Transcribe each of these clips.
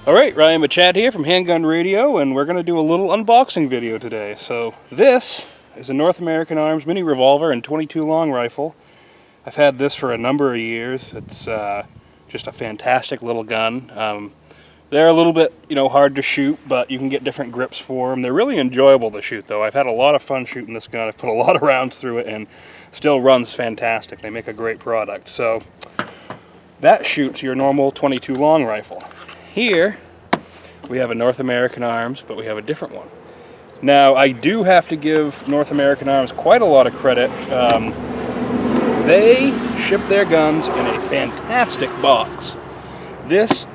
Alright, Ryan Machad here from Handgun Radio, and we're going to do a little unboxing video today. So this is a North American Arms Mini Revolver and 22 long rifle. I've had this for a number of years. It's just a fantastic little gun. They're a little bit, hard to shoot, but you can get different grips for them. They're really enjoyable to shoot, though. I've had a lot of fun shooting this gun. I've put a lot of rounds through it, and still runs fantastic. They make a great product. So that shoots your normal 22 long rifle. Here we have a North American Arms, but we have a different one. Now, I do have to give North American Arms quite a lot of credit. They ship their guns in a fantastic box. This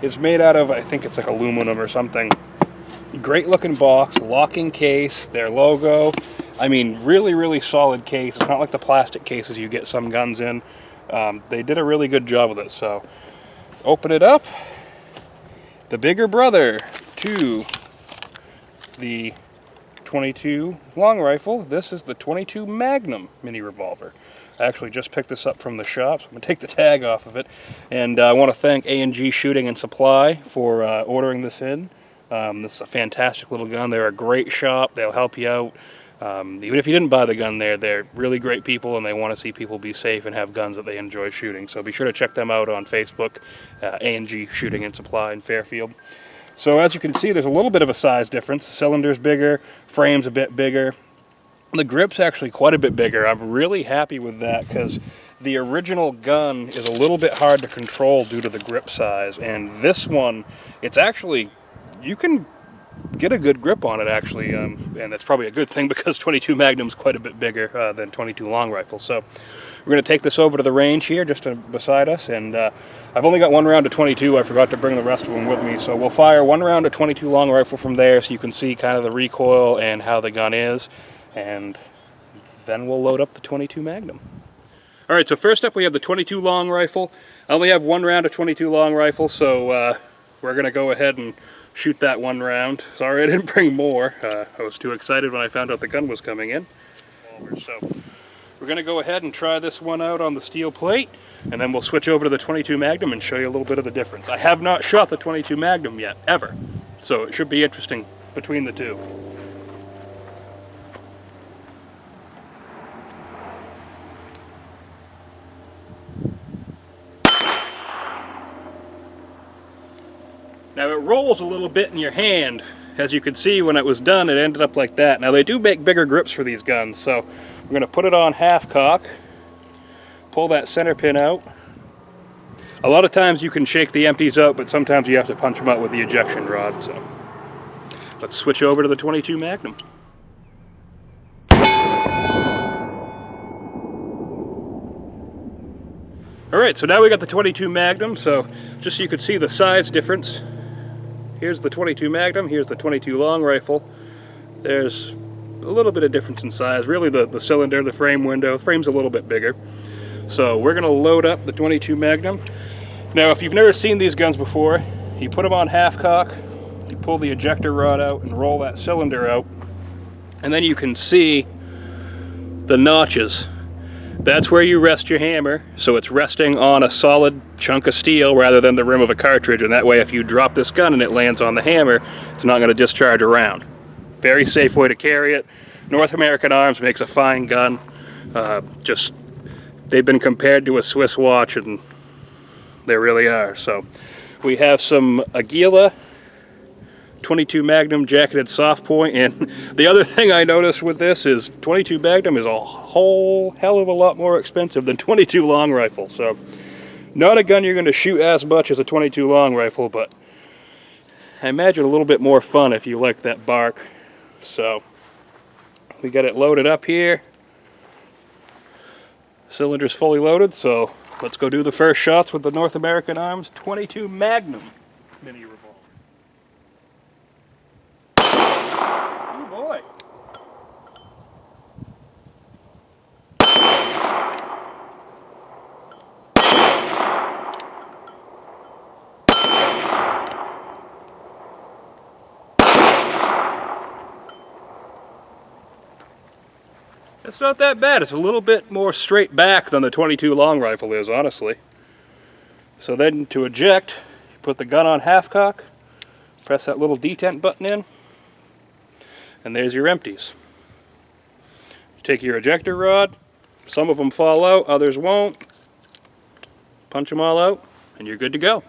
is made out of, I think it's like aluminum or something. Great looking box, locking case, their logo. I mean, really, really solid case. It's not like the plastic cases you get some guns in. They did a really good job with it. So, open it up. The bigger brother to the 22 long rifle. This is the 22 Magnum Mini Revolver. I actually just picked this up from the shop, so I'm going to take the tag off of it. And I want to thank A&G Shooting Supply for ordering this in. This is a fantastic little gun. They're a great shop. They'll help you out. Even if you didn't buy the gun there, they're really great people, and they want to see people be safe and have guns that they enjoy shooting. So be sure to check them out on Facebook, A&G Shooting Supply in Fairfield. So as you can see, there's a little bit of a size difference. The cylinder's bigger, frame's a bit bigger. The grip's actually quite a bit bigger. I'm really happy with that because the original gun is a little bit hard to control due to the grip size, and this one, it's actually, you can get a good grip on it actually, and that's probably a good thing because 22 Magnum's quite a bit bigger than 22 long rifle. So we're going to take this over to the range here just beside us, and I've only got one round of 22. I forgot to bring the rest of them with me, so we'll fire one round of 22 long rifle from there so you can see kind of the recoil and how the gun is, and then we'll load up the 22 Magnum. Alright, so first up we have the 22 long rifle. I only have one round of 22 long rifle, so we're going to go ahead and shoot that one round. Sorry I didn't bring more. I was too excited when I found out the gun was coming in. So we're going to go ahead and try this one out on the steel plate, and then we'll switch over to the 22 Magnum and show you a little bit of the difference. I have not shot the 22 Magnum yet, ever, so it should be interesting between the two. Now it rolls a little bit in your hand. As you can see, when it was done, it ended up like that. Now they do make bigger grips for these guns, so we're going to put it on half cock, pull that center pin out. A lot of times you can shake the empties out, but sometimes you have to punch them out with the ejection rod. So let's switch over to the 22 Magnum. Alright, so now we got the 22 Magnum, so just so you can see the size difference. Here's the 22 Magnum, here's the 22 long rifle. There's a little bit of difference in size. Really the cylinder, the frame window, the frame's a little bit bigger. So we're going to load up the 22 Magnum. Now if you've never seen these guns before, you put them on half cock, you pull the ejector rod out and roll that cylinder out, and then you can see the notches. That's where you rest your hammer, so it's resting on a solid chunk of steel rather than the rim of a cartridge, and that way if you drop this gun and it lands on the hammer, it's not going to discharge around. Very safe way to carry it. North American Arms makes a fine gun. They've been compared to a Swiss watch, and they really are. So we have some Aguila 22 Magnum jacketed soft point, and the other thing I noticed with this is 22 Magnum is a whole hell of a lot more expensive than 22 long rifle. So not a gun you're going to shoot as much as a 22 long rifle, but I imagine a little bit more fun if you like that bark. So we got it loaded up here. Cylinder's fully loaded, so let's go do the first shots with the North American Arms 22 Magnum Mini Revolver. Oh boy! It's not that bad. It's a little bit more straight back than the 22 long rifle is, honestly. So then to eject, put the gun on half cock, press that little detent button in, and there's your empties. You take your ejector rod, some of them fall out, others won't. Punch them all out, and you're good to go.